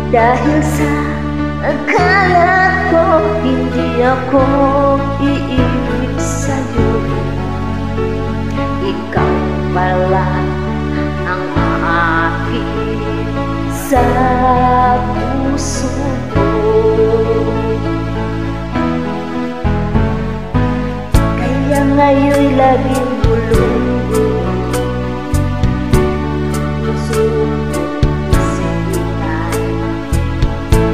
Dahil sa akala ko hindi ako iibig sa'yo, ikaw pala ang aakit sa puso ko. Kaya ngayon'y laging bulong-bulong puso ko isipan.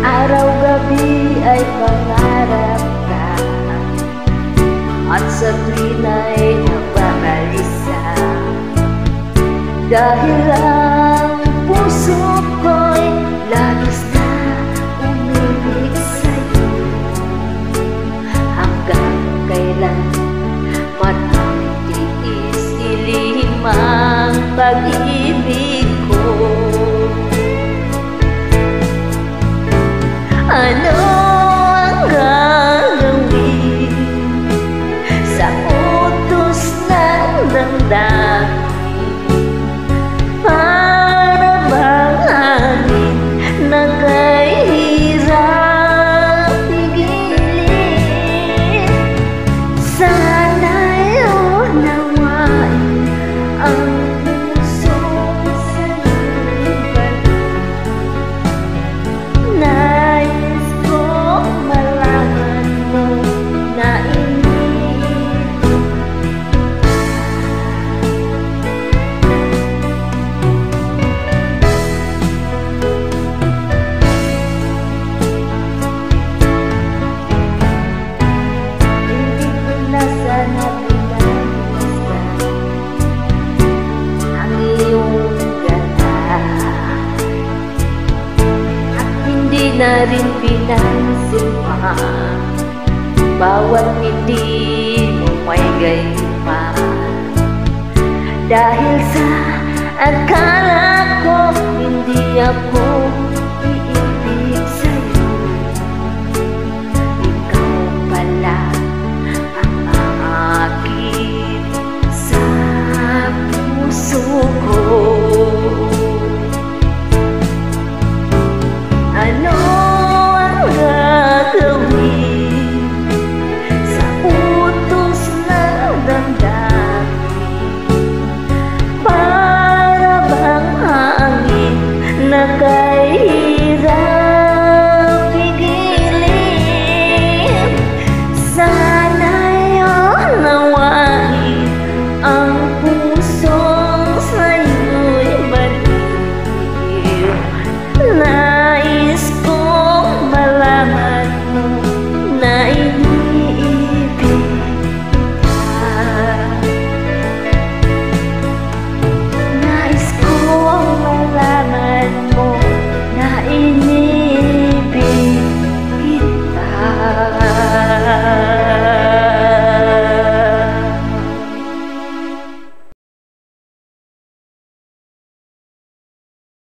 Araw-gabi ay pangarap ka, at sa tuwin ay nababalisa. Dahil ang puso ko'y labis na umiibig sa'yo, hanggang kailan matitiis ilihim ang pag-ibig ko. Ano ang gagawin sa utos ng damdamin? Para bang hangin na kahirap pigilin? Sana'y unawain ang pusong sa'yo'y balik. Nais kong malaman mo na na rin pinansin pa bawat hindi mo may gayuma. Dahil sa akala ko hindi ako